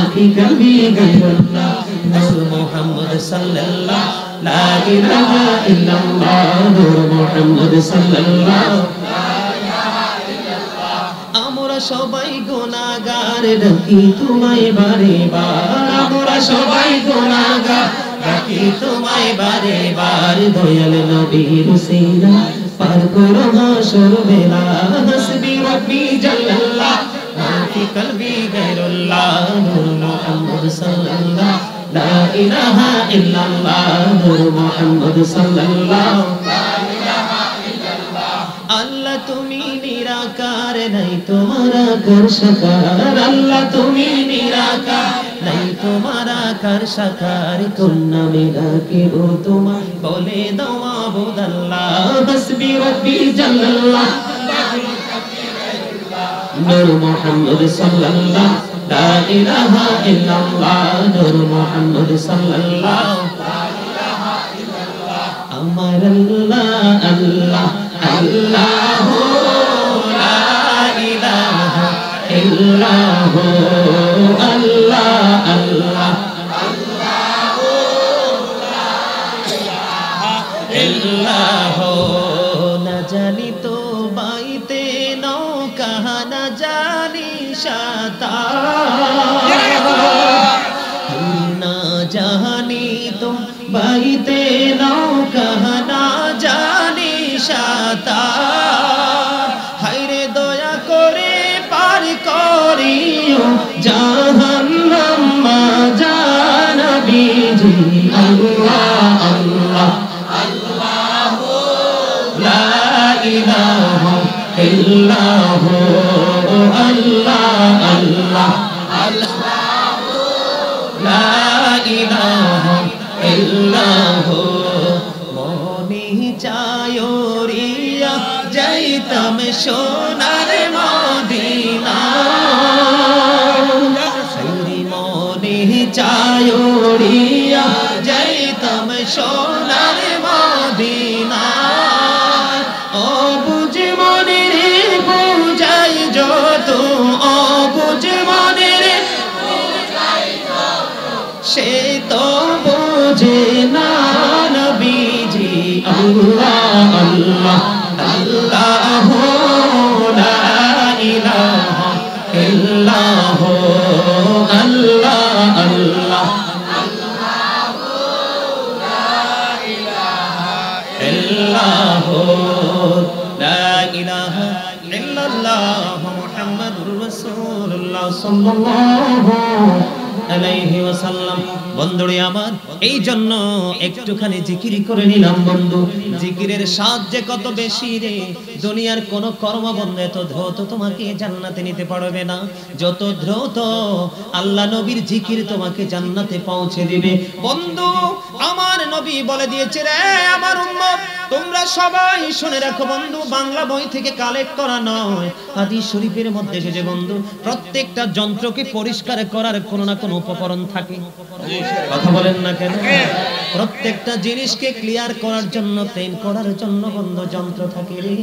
في قلبي غير الله نور محمد صلى الله لا إله إلا الله نور محمد صلى الله আমরা সবাই গুনাহগার ডাকি তোমায় বারে বার আমরা সবাই গুনাহগার ডাকি তোমায় বারে বার দয়াল নবীর উসিলা পার করো হাসর বেলা হাসবি রব্বি জাল্লাল্লাহ মা ফি কলবি গায়রুল্লাহ নূর মুহাম্মদ সাল্লাল্লাহ লা ইলাহা ইল্লাল্লাহ নূর মুহাম্মদ সাল্লাল্লাহ লা ইলাহা ইল্লাল্লাহ আল্লাহ তুমি নিরাকার নাই তোমার আকার সাকার আল্লাহ তুমি নিরাকার নাই তোমার আকার সাকার কোন নামে ডাকিব তোমায় বলে দাও মাবুদ আল্লাহ হাসবি রব্বি জাল্লাল্লাহ নূর মুহাম্মদ সাল্লাল্লাহ লা ইলাহা ইল্লাল্লাহ নূর মুহাম্মদ সাল্লাল্লাহ লা ইলাহা ইল্লাল্লাহ আমার আল্লাহ আল্লাহ আল্লাহ লা ইলাহা ইল্লাল্লাহ আল্লাহ আল্লাহ আল্লাহ লা ইলাহা ইল্লাল্লাহ না জানি তো বাইতে নৌকা না জানি সাঁতার না জানি তো বাইতে নৌকা না জানি সাঁতার হায়রে দয়া করে পার করিও জাহান্নাম মা জানবীজি আল্লাহ আল্লাহ আল্লাহ লা ইলাহা ইল্লাল্লাহ আল্লাহ আল্লাহ আল্লাহ লা ইলাহা ইল্লাল্লাহ মনে চায় রিয়া যাইতাম সোনার মদিনা সাইরি মনে চায় রিয়া যাইতাম সোনার মদিনা ও বুঝ মনে রে বুঝাই যত ও বুঝ মনে রে বুঝাই যত সে তো বুঝে না নবীজি আল্লাহ আল্লাহ আল্লাহ লা ইলাহা ইল্লাল্লাহ আল্লাহ আল্লাহ আল্লাহ লা ইলাহা ইল্লাল্লাহ লা ইলাহা ইল্লাল্লাহ মুহাম্মাদুর রাসূলুল্লাহ সাল্লাল্লাহু আলাইহি ওয়াসাল্লাম বন্ধুরে আমার এই জন্য একটুখানি জিকির করে নিলাম বন্ধু জিকিরের স্বাদ যে কত বেশি রে দুনিয়ার কোন কর্ম বন্ধ এত দ্রুত তোমাকে জান্নাতে নিতে পারবে না যত দ্রুত আল্লাহ নবীর জিকির তোমাকে জান্নাতে পৌঁছে দিবে বন্ধু আমার নবী বলে দিয়েছে রে আমার উম্মত তোমরা সবাই শুনে রাখো বন্ধু বাংলা বই থেকে কালেক্ট করা নয় হাদিস শরীফের মধ্যে এসেছে বন্ধু প্রত্যেকটা যন্ত্রকে পরিষ্কার করার কোনো না কোনো উপকরণ থাকে কথা বলেন না কেন প্রত্যেকটা জিনিসকে ক্লিয়ার করার জন্য ক্লিন করার জন্য বন্ধু যন্ত্র থাকে রে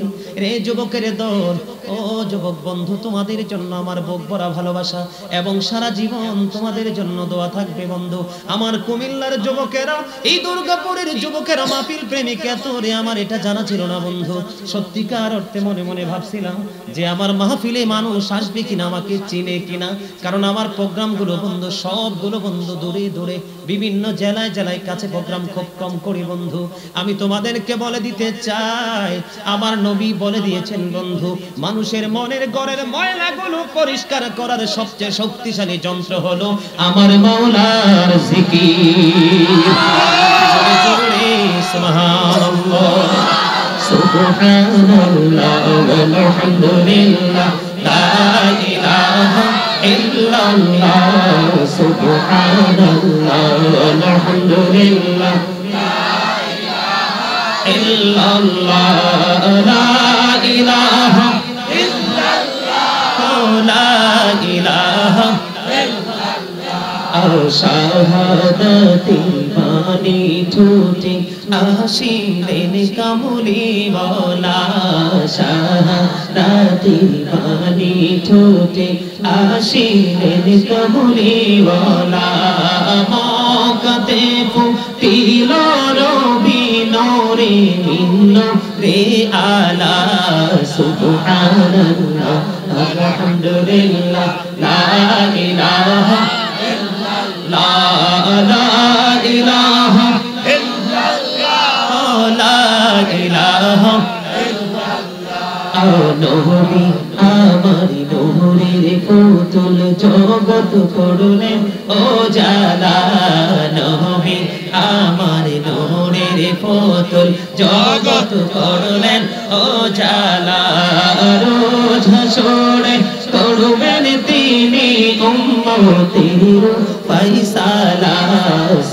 রে যুবকের দল ও যুবক বন্ধু তোমাদের জন্য আমার বুক ভরা ভালোবাসা এবং সারা জীবন তোমাদের জন্য দোয়া থাকবে বন্ধু আমার কুমিল্লার যুবকেরা এই দুর্গাপুরের যুবকেরা মাহফিল প্রেমিক এত রে আমার এটা জানা ছিল না বন্ধু সত্যিকার অর্থে মনে মনে ভাবছিলাম যে আমার মাহফিলে মানুষ আসবে কিনা আমাকে চিনে কিনা কারণ আমার প্রোগ্রামগুলো বন্ধু সবগুলো বন্ধু দূরে দূরে বিভিন্ন জেলায় জেলায় কাছে প্রোগ্রাম খুব কম করি বন্ধু আমি তোমাদেরকে বলে দিতে চাই আমার নবী বলে দিয়েছেন বন্ধু মানুষের মনের ঘরের ময়লাগুলো পরিষ্কার করার সবচেয়ে শক্তিশালী যন্ত্র হলো আমার মাওলার জিকির সুবহানাল্লাহ সুবহানাল্লাহ আলহামদুলিল্লাহ লা ইলাহা ইল্লাল্লাহ সুবহানাল্লাহ আলহামদুলিল্লাহ লা ইলাহা ইল্লাল্লাহ লা ইলাহা ইল্লাল্লাহ লা ইলাহা ইল্লাল্লাহ শাহাদাতি বাণী ঠোঁটে আসিলেন কামলিওয়ালা শাহাদাতি বাণী ঠোঁটে আসিলেন কামলিওয়ালা মকাতে ফুটিল রবি নূরে মিন্ন রে আলা সুবহানাল্লাহ আলহামদুলিল্লাহ লা ইলাহা ইল্লাল্লাহ লা ইলাহা ইল্লাল্লাহ লা ইলাহা ইল্লাল্লাহ নবী আমার নূরের পুতুল জগৎ করলেন ও জালা নবী আমার নূরের পুতুল জগৎ করলেন ও জালা রোজ হাসরে করবেন তিনি উম্মতের ফয়সালা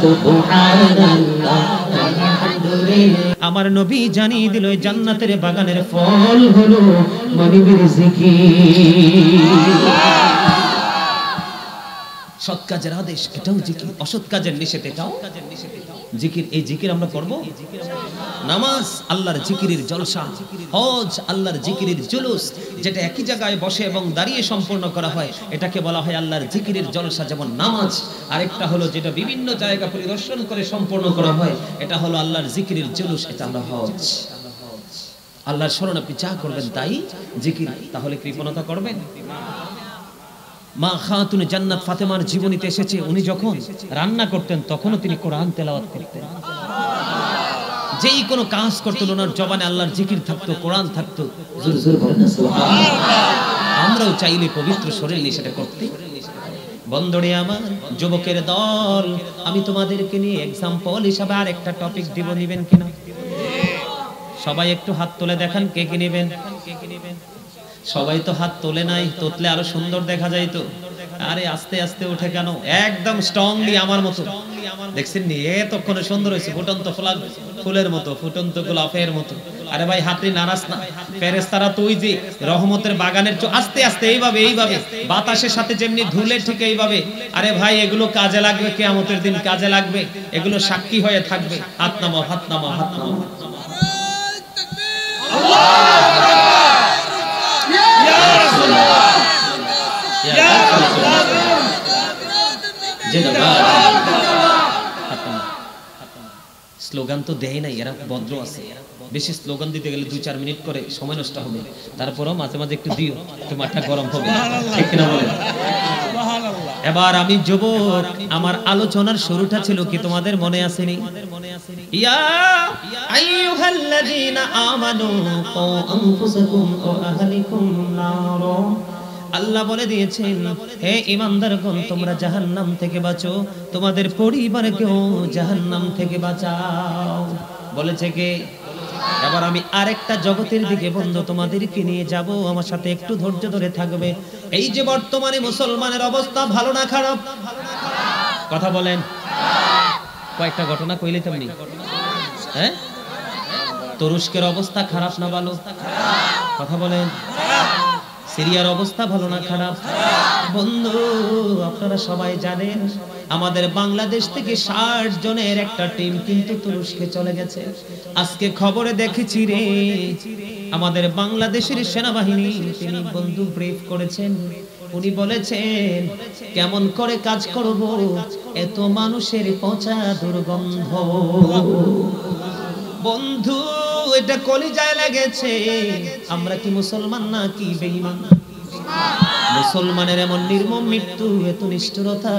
সুবহানাল্লাহ আলহামদুলিল্লাহ আমার নবী জানিয়ে দিল জান্নাতের বাগানের ফল হলো মনিবের জিকির সৎ কাজের আদেশ এটাও জিকির অসৎ কাজের নিষেধ এটাও জিকির এই জিকির আমরা করব নামাজ আল্লাহর জিকিরের জলসা হজ আল্লাহর জিকিরের জুলুস যেটা একই জায়গায় বসে এবং দাঁড়িয়ে সম্পূর্ণ করা হয় এটাকে বলা হয় আল্লাহর জিকিরের জলসা যেমন নামাজ আরেকটা হলো যেটা বিভিন্ন জায়গা পরিদর্শন করে সম্পূর্ণ করা হয় এটা হলো আল্লাহর জিকিরের জুলুস এটা আমরা হজ আল্লাহর শরণ আপনি যা করবেন তাই জিকির তাহলে কৃপণতা করবেন মা খাতুন জান্নাত ফাতেমার জীবনীতে এসেছে উনি যখন রান্না করতেন তখনও তিনি কোরআন তেলাওয়াত করতেন যেই কোনো কাজ করতেন ওনার জবানে আল্লাহর জিকির থাকতো কোরআন থাকতো জোরে জোরে বলেন না সুবহানাল্লাহ আমরাও চাইলে পবিত্র শরীর নিয়ে সেটা করতে বন্ধুরে আমার যুবকের দল আমি তোমাদেরকে নিয়ে एग्जांपल হিসেবে আরেকটা টপিক দিব নিবেন কিনা সবাই একটু হাত তুলে দেখান কে কি নেবেন সবাই তো হাত তোলে নাই তোতলে আরো সুন্দর দেখা যায় তো আরে আস্তে আস্তে উঠে কেন একদম স্ট্রংলি আমার মতো দেখছেন নি এতক্ষণে সুন্দর হয়েছে ফুটন্ত ফুলের মতো ফুটন্ত গোলাপের মতো আরে ভাই হাতে নারাজ না ফেরেশতারা তুই যে রহমতের বাগানের আস্তে আস্তে এইভাবে বাতাসের সাথে যেমনি ধুলে ঠিক এইভাবে আরে ভাই এগুলো কাজে লাগবে কিয়ামতের দিন কাজে লাগবে এগুলো সাক্ষী হয়ে থাকবে হাত নামাও হাত নামাও হাত নামাও স্লোগান তো দেয় নাই এরা ভদ্র আছে বেশি স্লোগান দিতে গেলে 2-4 মিনিট করে সময় নষ্ট হবে তারপরও মাঝে মাঝে একটু দিও একটু মাথা গরম হবে ঠিক না বলেন এবার আমি যুবক আমার আলোচনার শুরুটা ছিল কি তোমাদের মনে আসেনি ইয়া আইয়ুহাল্লাযীনা আমানু কু আনফুসাকুম ওয়া আহলিকুম নার আল্লাহ বলে দিয়েছেন হে ঈমানদারগণ তোমরা জাহান্নাম থেকে বাঁচো তোমাদের পরিবারকেও জাহান্নাম থেকে বাঁচাও বলেছে কে এবার আমি আরেকটা জগতের দিকে বন্ধু তোমাদেরকে নিয়ে যাব আমার সাথে একটু ধৈর্য ধরে থাকবে এই যে বর্তমানে মুসলমানের অবস্থা ভালো না খারাপ কথা বলেন কয়েকটা ঘটনা কইলে তেমনি হ্যাঁ তুরস্কের অবস্থা খারাপ না ভালো কথা বলেন সিরিয়ার অবস্থা ভালো না খারাপ বন্ধু আপনারা সবাই জানেন আমাদের বাংলাদেশ থেকে 60 জনের একটা টিম কিন্তু তুরস্কে চলে গেছে আজকে খবরে দেখেছি রে আমাদের বাংলাদেশের সেনাবাহিনী তিনি বন্ধু ব্রিফ করেছেন উনি বলেছেন কেমন করে কাজ করব এত মানুষের পচা দুর্গন্ধ বন্ধু এটা কলিজায় লেগেছে আমরা কি মুসলমান না কি বেঈমান মুসলমানের এমন নির্মম মৃত্যু এত নিষ্ঠুরতা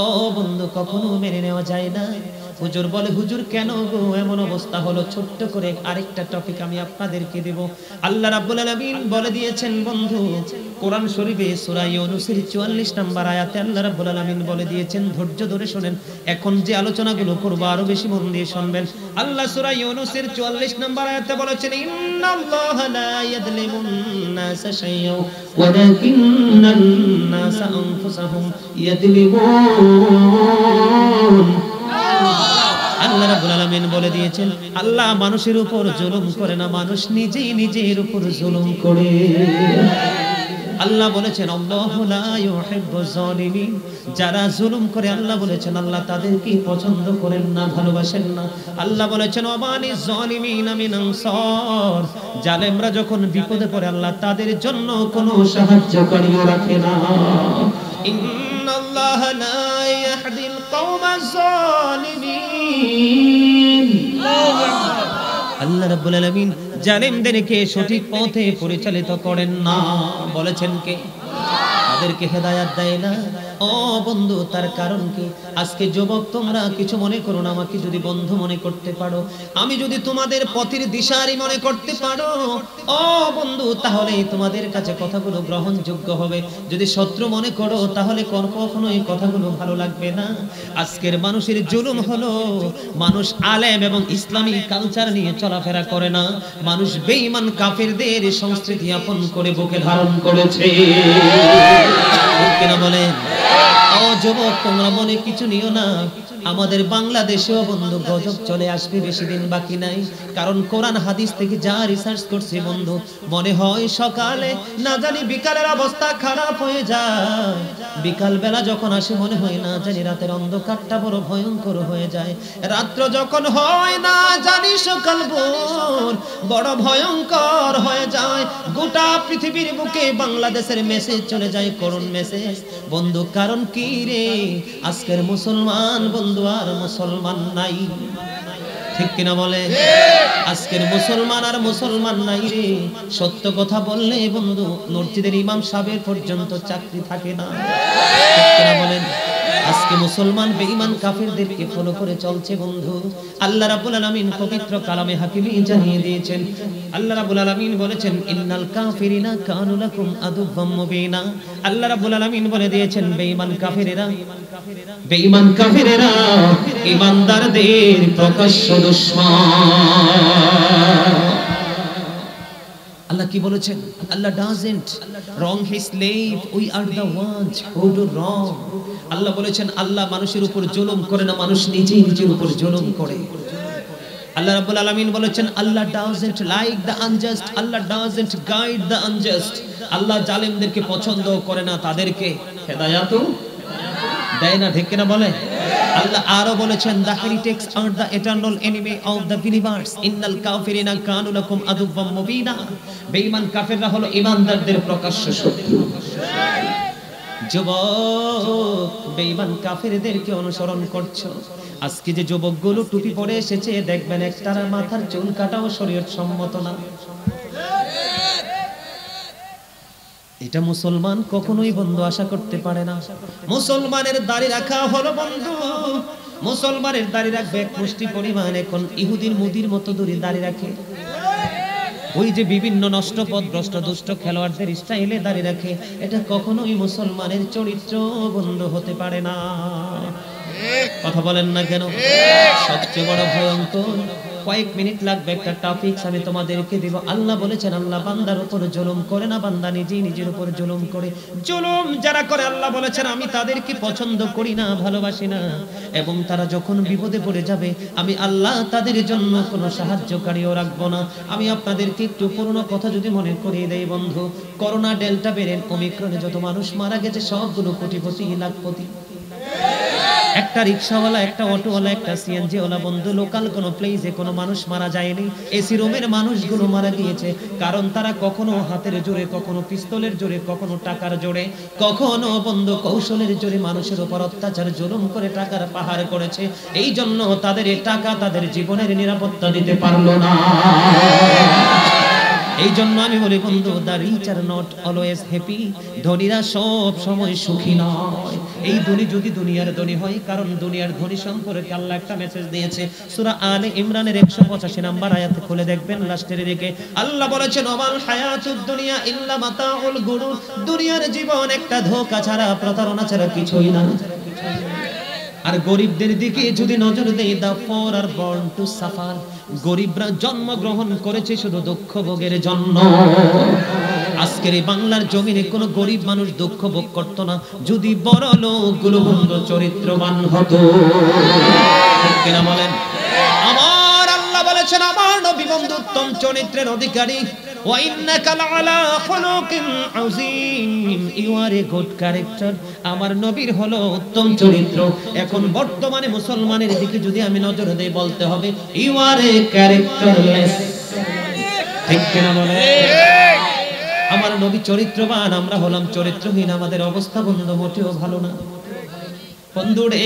ও বন্ধু কখনো মেনে নেওয়া যায় না হুজুর বলে হুজুর কেন গো এমন অবস্থা হলো ছোট্ট করে আরেকটা টপিক আমি আপনাদেরকে দেব আল্লাহ রাব্বুল আলামিন বলে দিয়েছেন বন্ধু কোরআন শরীফে সূরা ইউনূসের 44 নম্বর আয়াতে আল্লাহ রাব্বুল আলামিন বলে দিয়েছেন ধৈর্য ধরে শুনেন এখন যে আলোচনাগুলো করব আরো বেশি মন দিয়ে শুনবেন আল্লাহ সূরা ইউনূসের 44 নম্বর আয়াতে বলেছেন ইন্নাল্লাহা লা ইয়াযলিমুন নাসা শাইয়্যান ওয়ালাকিন্নান নাসা আনফুসাহুম ইয়াযলিমুন আল্লাহ রাব্বুল আলামিন বলে দিয়েছেন আল্লাহ মানুষের উপর জুলুম করে না মানুষ নিজেই নিজের উপর জুলুম করে আল্লাহ বলেছেন আল্লাহু লা ইউহিব্বুজ জালিমিন, যারা জুলুম করে আল্লাহ বলেছেন আল্লাহ তাদেরকে পছন্দ করেন না, ভালোবাসেন না। আল্লাহ বলেছেন ওয়ামানি যালিমিনা মিন আনসার, জালেমরা যখন বিপদে পড়ে আল্লাহ তাদের জন্য কোনো সাহায্যকারীও রাখে না। ইন্নাল্লাহা লা ইয়াহদিল কওমাজ জালিমিন, আল্লাহ রাব্বুল আলামিন জালেমদেরকে সঠিক পথে পরিচালিত করেন না। বলেছেন কে? তাদেরকে হেদায়েত দেয় না। ও বন্ধু, তার কারণ কি? আজকে যুবক তোমরা কিছু মনে করো না, আমাকে যদি বন্ধু মনে করতে পারো, আমি যদি তোমাদের পথের দিশারি মনে করতে পারো ও বন্ধু, তাহলে তোমাদের কাছে কথাগুলো গ্রহণযোগ্য হবে। যদি শত্রু মনে করো তাহলে কখনো এই কথাগুলো ভালো লাগবে না। আজকের মানুষের জুলুম হলো মানুষ আলেম এবং ইসলামী কালচার নিয়ে চলাফেরা করে না, মানুষ বেঈমান কাফেরদের সংস্কৃতি আপন করে বুকে ধারণ করেছে। কেন বলেন? ও যুবক, তোমরা মনে কিছু নিও না, আমাদের বাংলাদেশেও বন্ধু গজব চলে আসবে, বেশি দিন বাকি নাই। কারণ কোরআন হাদিস থেকে যা রিসার্চ করছে বন্ধু, মনে হয় সকালে না জানি বিকালের অবস্থা খারাপ হয়ে যায়, বিকাল বেলা যখন আসে মনে হয় না জানি রাতের অন্ধকারটা বড় ভয়ঙ্কর হয়ে যায়, রাত্র যখন হয় না জানি সকাল ভোর বড় ভয়ঙ্কর হয়ে যায়। গোটা পৃথিবীর বুকে বাংলাদেশের মেসেজ চলে যায়, করুণ মেসেজ বন্ধু। কারণ কি রে? আজকের মুসলমান বন্ধু আর মুসলমান নাই, ঠিক কিনা বলে? আজকের মুসলমান আর মুসলমান নাই রে। সত্য কথা বললে বন্ধু মসজিদের ইমাম সাহেবের পর্যন্ত চাকরি থাকে না, ঠিক কিনা বলেন? আজকে মুসলমান বেঈমান কাফেরদেরকে ফলো করে চলছে বন্ধু। আল্লাহ রাব্বুল আলামিন পবিত্র কালামে হাকিমে জানিয়ে দিয়েছেন, আল্লাহ রাব্বুল আলামিন বলেছেন ইন্নাল কাফিরিনা কানু লাকুম আদুওয়াম মুবিনা। আল্লাহ রাব্বুল আলামিন বলে দিয়েছেন বেঈমান কাফেরেরা ঈমানদারদের প্রকাশ্য দুশমন। আল্লাহ কি বলেছেন? আল্লাহ doesn't wrong his slave, we are the ones who do wrong। আল্লাহ বলেছেন আল্লাহ মানুষের উপর জুলুম করে না, মানুষ নিজেই নিজের উপর জুলুম করে। আল্লাহ রাব্বুল আলামিন বলেছেন আল্লাহ doesn't like the unjust, Allah doesn't guide the unjust। আল্লাহ জালেমদেরকে পছন্দ করে না, তাদেরকে হেদায়েত দেয় না, ঠিক কিনা বলে? আল্লাহ আরো বলেছেন the heretics are the eternal enemy of the believers, innal kafirina kanu lakum aduwwan mubina। বেঈমান কাফেররা হলো ঈমানদারদের প্রকাশ্য শত্রু। যুবক, বেঈমান কাফেরদেরকে অনুসরণ করছো। আজকে যে যুবকগুলো টুপি পরে এসেছে দেখবেন একটার মাথার চুল কাটাও শরীয়ত সম্মত না। এটা মুসলমান কখনোই বন্ধু আশা করতে পারে না। মুসলমানের দাড়ি রাখা হলো বন্ধু, মুসলমানের দাড়ি রাখবে এক মুষ্টি পরিমাণ, এখন ইহুদির মুদির মতো দাড়ি রাখে। ওই যে বিভিন্ন নষ্ট পথভ্রষ্ট দুষ্ট খেলোয়াড়দের স্টাইলে দাড়ি রাখে, এটা কখনোই মুসলমানের চরিত্র বন্ধু হতে পারে না। কথা বলেন না কেন? সবচেয়ে বড় ভয়ঙ্কর, কয়েক মিনিট লাগবে একটা টপিকস আমি তোমাদেরকে দেব। আল্লাহ বলেছেন আল্লাহ বান্দার উপর জুলুম করে না, বান্দা নিজেই নিজের উপর জুলুম করে। জুলুম যারা করে আল্লাহ বলেছেন আমি তাদেরকে পছন্দ করি না, ভালোবাসি না, এবং তারা যখন বিপদে পড়ে যাবে আমি আল্লাহ তাদের জন্য কোনো সাহায্যকারীও রাখবো না। আমি আপনাদেরকে একটু পুরনো কথা যদি মনে করিয়ে দেই বন্ধু, করোনা ডেল্টা ভ্যারিয়েন্ট ওমিক্রনে যত মানুষ মারা গেছে সবগুলো কোটিপতি লাখপতি। একটা রিকশাওয়ালা, একটা অটোওয়ালা, একটা সিএনজি ওয়ালা বন্ধু, লোকাল কোনো প্লেসে কোনো মানুষ মারা যায়নি। এসি রুমের মানুষগুলো মারা গিয়েছে, কারণ তারা কখনো হাতের জোরে, কখনো পিস্তলের জোরে, কখনো টাকার জোরে, কখনো বন্ধু কৌশলের জোরে মানুষের উপর অত্যাচার জুলুম করে টাকার পাহাড় করেছে। এই জন্য তাদের এই টাকা তাদের জীবনের নিরাপত্তা দিতে পারলো না। এই জন্য আমি বলি বন্ধু, the rich are not always happy, ধনীরা সব সময় সুখী নয়। এই ধনী যদি দুনিয়ার ধনী হয়, কারণ দুনিয়ার ধনী সম্পর্কে আল্লাহ একটা মেসেজ দিয়েছে সূরা আলে ইমরানের 185 নম্বর আয়াতে খুলে দেখবেন লাস্টের দিকে আল্লাহ বলেছেন ওয়াল হায়াতুদ দুনিয়া ইল্লা মাতাউল গুরুর, দুনিয়ার জীবন একটা ধোঁকা ছাড়া, প্রতারণা ছাড়া কিছুই না। আর গরিবদের দিকে যদি নজর দেই, দা পোর আর বর্ন টু সাফার, গরিবরা জন্মগ্রহণ করেছে শুধু দুঃখ ভোগের জন্য। আজকের এই বাংলার জমিনে কোনো গরিব মানুষ দুঃখ ভোগ করতো না যদি বড় লোকগুলো বন্ধু চরিত্রবান হতো, ঠিক কিনা বলেন? আমার আল্লাহ বলেছেন আমার নবী বন্ধু উত্তম চরিত্রের অধিকারী, ওয়া ইন্নাকা লাআলা খুলুকিন আযীম, you are a good character. আমার নবীর হলো উত্তম চরিত্র। এখন বর্তমানে মুসলমানের দিকে যদি আমি নজর দেই, বলতে হবে ইউ আর এ ক্যারেক্টারলেস। ঠিক কিনা বলে? আমার নবী চরিত্রবান, আমরা হলাম চরিত্রহীন। আমাদের অবস্থা বন্ধু মোটেও ভালো না। বন্ধুরে,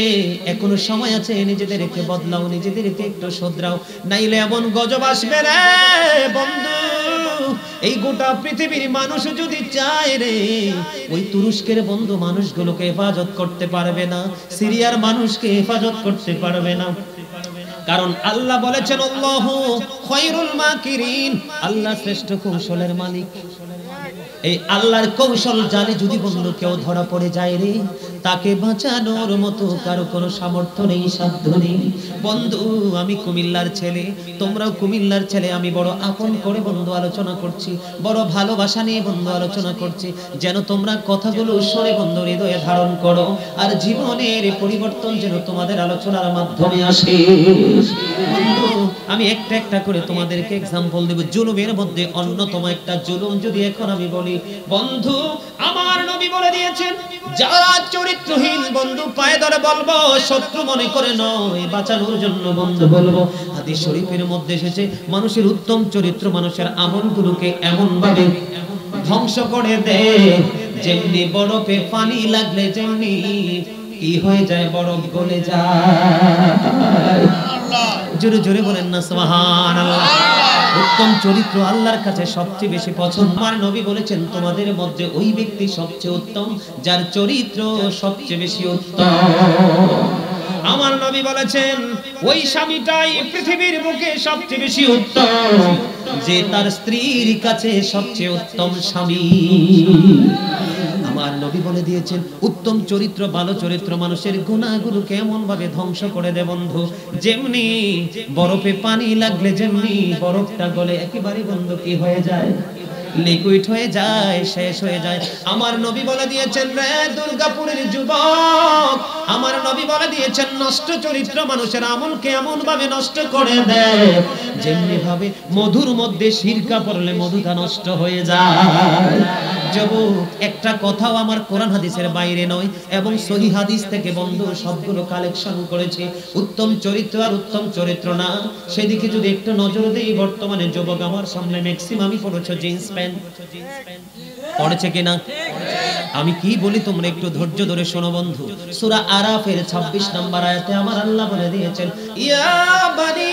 এখনো সময় আছে, নিজেদেরকে বদলাও, নিজেদেরকে একটু শুধরাও, নাইলে এমন গজব আসবে রে বন্ধু। এই গোটা পৃথিবীর মানুষ যদি চায় রে, ওই তুরস্কের বন্ধু মানুষগুলোকে হেফাজত করতে পারবে না, সিরিয়ার মানুষকে হেফাজত করতে পারবে না। কারণ আল্লাহ বলেছেন আল্লাহু খায়রুল মাকিরিন, আল্লাহ শ্রেষ্ঠ কৌশলের মালিক। এই আল্লাহর কৌশল জানে যদি বন্ধু কেউ ধরা পড়ে যায় রে, তাকে বাঁচানোর মতো কারো কোনো সামর্থ্য নেই, সাধ্য নেই। বন্ধু, আমি কুমিল্লার ছেলে, তোমরাও কুমিল্লার ছেলে। আমি বড় আপন করে বন্ধু আলোচনা করছি, বড় ভালোবাসা নিয়ে বন্ধু আলোচনা করছি, যেন তোমরা কথাগুলো শুনে বন্ধু হৃদয়ে ধারণ করো, আর জীবনের পরিবর্তন যেন তোমাদের আলোচনার মাধ্যমে আসে। বন্ধু, আমি একটা একটা করে তোমাদেরকে এক্সাম্পল দেব। জুলুমের মধ্যে অন্যতম একটা জুলুম যদি এখন আমি বলি, বন্ধু আমার নবী বলে দিয়েছেন, যারা চরিত্রহীন বন্ধু পায়ে ধরে বলবো, শত্রু মনে করে নয়, বাঁচানোর জন্য বন্ধু বলবো। হাদিস শরীফের মধ্যে এসেছে, মানুষের উত্তম চরিত্র মানুষের আমলগুলোকে এমন ভাবে ধ্বংস করে দেয়, যেমনি বরফে পানি লাগলে যেমনি কি হয়ে যায়, বরফ গলে যায়। জোরে জোরে বলেন না সুবহানাল্লাহ। উত্তম চরিত্র আল্লাহর কাছে সবচেয়ে বেশি পছন্দ। আমার নবী বলেছেন, তোমাদের মধ্যে ওই ব্যক্তি সবচেয়ে উত্তম যার চরিত্র সবচেয়ে বেশি উত্তম। আমার নবী বলেছেন, ওই স্বামীটাই পৃথিবীর বুকে সবচেয়ে বেশি উত্তম যে তার স্ত্রীর কাছে সবচেয়ে উত্তম স্বামী। আমার নবী বলে দিয়েছেন, উত্তম চরিত্র, ভালো চরিত্র মানুষের গুনাহগুলোকে এমন ভাবে ধ্বংস করে দেয় বন্ধু, যেমনি বরফে পানি লাগলে যেমনি বরফটা গলে একেবারে বন্ধু কি হয়ে যায়, লিকুইড হয়ে যায়, শেষ হয়ে যায়। আমার নবী বলে দিয়েছেন, রে দুর্গাপুরের যুবক, আমার নবী বলে দিয়েছেন, নষ্ট চরিত্র মানুষের আমলকে এমন ভাবে নষ্ট করে দেয়, যেমনি ভাবে মধুর মধ্যে সিরকা পড়লে মধুটা নষ্ট হয়ে যায়। যুবক, একটা কথাও আমার কোরআন হাদিসের বাইরে নয়, এবং সহিহ হাদিস থেকে বন্ধু সবগুলো কালেকশন করেছে। উত্তম চরিত্র আর উত্তম চরিত্র না, সেদিকে যদি একটু নজর দেই, বর্তমানে যুবক আমার সামনে ম্যাক্সিমামই পড়েছে জিন্স প্যান্ট, পড়েছে কিনা? আমি কি বলি তোমরা একটু ধৈর্য ধরে শোনো বন্ধু। সূরা আরাফের 26 নম্বর আয়াতে আমার আল্লাহ বলে দিয়েছেন, ইয়া বানি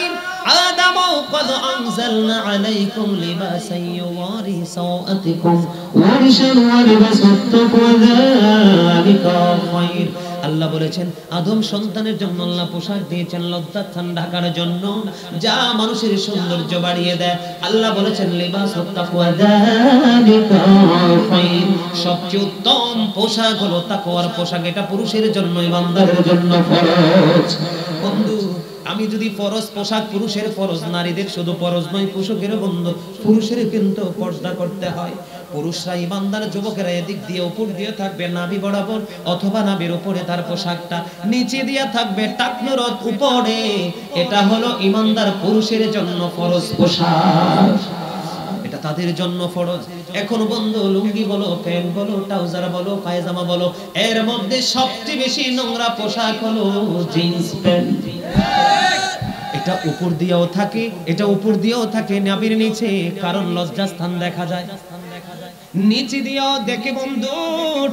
আদম قد أنزلنا عليكم لباسا يواري سوءاتكم وريشا ولباس التقوى ذلك خير। আল্লাহ বলেছেন, আদম সন্তানের জন্য আল্লাহ পোশাক দিয়েছেন লজ্জাস্থান ঢাকার জন্য, যা মানুষের সৌন্দর্য বাড়িয়ে দেয়। আল্লাহ বলেছেন, লিবাসুত তাকওয়া যালিকা খায়র, সবচেয়ে উত্তম পোশাক হলো তাকওয়ার পোশাক। এটা পুরুষের জন্য, ইমানদারের জন্য ফরজ। বন্ধু, আমি যদি ফরজ পোশাক, পুরুষের ফরজ, নারীদের শুধু ফরজ নয়, পুরুষেরও বন্ধু, পুরুষের কিন্তু পর্দা করতে হয়। পুরুষরা ইমানদার যুবকেরা এদিক দিয়ে উপর দিয়ে থাকবে নাভি বরাবর, অথবা নাভির উপরে তার পোশাকটা, নিচে দিয়ে থাকবে টাকনুর উপরে। এটা হলো ইমানদার পুরুষের জন্য ফরজ পোশাক, এটা তাদের জন্য ফরজ। এখন বন্ধু, লুঙ্গি বলো, প্যান্ট বলো, ট্রাউজার বলো, পায়জামা বলো, এর মধ্যে সবচেয়ে বেশি নোংরা পোশাক হলো জিন্স প্যান্ট। এটা উপর দিয়েও থাকে, এটা উপর দিয়েও থাকে নাভির নিচে, কারণ লজ্জাস্থান দেখা যায়। নিচে দিয়েও দেখে বন্ধু,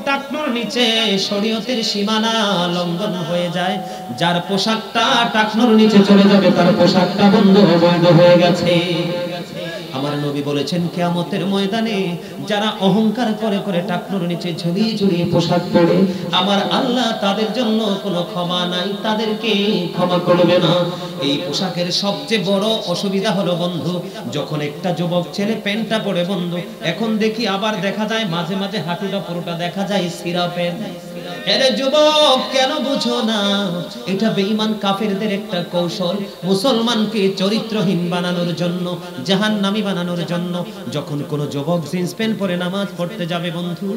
টাকনুর নিচে শরীয়তের সীমানা লঙ্ঘন হয়ে যায়। যার পোশাকটা টাকনুর নিচে চলে যাবে, তার পোশাকটা বন্ধু অবৈধ হয়ে গেছে। আমার নবী বলেছেন, কিয়ামতের ময়দানে যারা অহংকার করে করে টাকনুর নিচে ঝুলিয়ে ঝুলিয়ে পোশাক পরে, আমার আল্লাহ তাদের জন্য কোনো ক্ষমা নাই, তাদেরকে ক্ষমা করবে না। এই পোশাকের সবচেয়ে বড় অসুবিধা হলো বন্ধু, যখন একটা যুবক ছেলে প্যান্টটা পরে বন্ধু, এখন দেখি আবার দেখা যায় মাঝে মাঝে হাঁটুটা পুরোটা দেখা যায় সিরা প্যান্ট। এরে যুবক, কেন বুঝো না? এটা বেঈমান কাফেরদের একটা কৌশল, মুসলমানকে চরিত্রহীন বানানোর জন্য, জাহান্নামী বানানোর জন্য। যখন কোন যুবক জিন্স প্যান্ট পরে নামাজ পড়তে যাবে বন্ধু,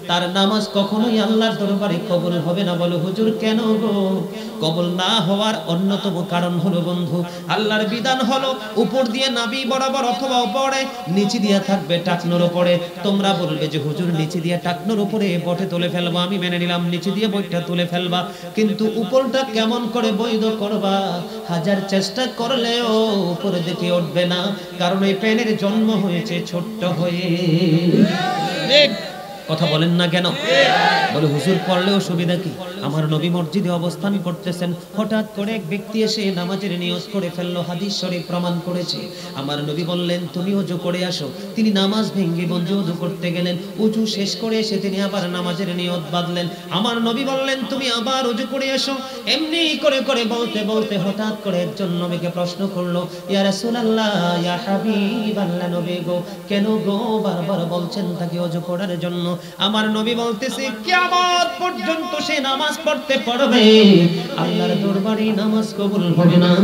তার নামাজ কখনোই আল্লাহর দরবারে কবুল হবে না। বলো হুজুর কেন গো? কবুল না হওয়ার অন্যতম কারণ হলো বন্ধু, আল্লাহর বিধান হলো উপর দিয়ে নাভি বরাবর অথবা উপরে, নিচে দিয়ে থাকবে টাকনোর উপরে। তোমরা বলবে যে হুজুর নিচে দিয়ে টাকনোর উপরে বটে তুলে ফেলবো, আমি মেনে নিলাম নিচে দিয়ে বইটা তুলে ফেলবা, কিন্তু উপরটা কেমন করে বৈধ করবা? হাজার চেষ্টা করলেও উপরে দিকে উঠবে না, কারণ এই প্যানের জন্ম হয়েছে ছোট্ট হয়ে। কথা বলেন না কেন? বলে হুজুর পড়লেও সুবিধা কি? আমার নবী মসজিদে অবস্থান করতেছেন, হঠাৎ করে এক ব্যক্তি এসে নামাজের নিয়ত করে ফেললো। হাদিস শরীফ প্রমাণ করেছে। আমার নবী বললেন তুমি ওযু করে আসো। তিনি নামাজ ভেঙে বন্ধু ওযু করতে গেলেন, ওযু শেষ করে এসে তিনি আবার নামাজের নিয়ত বাঁধলেন। আমার নবী বললেন তুমি আবার ওযু করে আসো। এমনি করে করে বলতে বলতে হঠাৎ করে একজন নবীকে প্রশ্ন করলো, ইয়া রাসূলুল্লাহ, ইয়া হাবিবাল্লাহ, নবী গো, কেন গো বারবার বলছেন তাকে ওযু করার জন্য? আমার নবী বলতেছে কিয়ামত পর্যন্ত সে নামাজ পড়তে পারবে, আল্লাহর দরবারে নামাজ কবুল হবে না।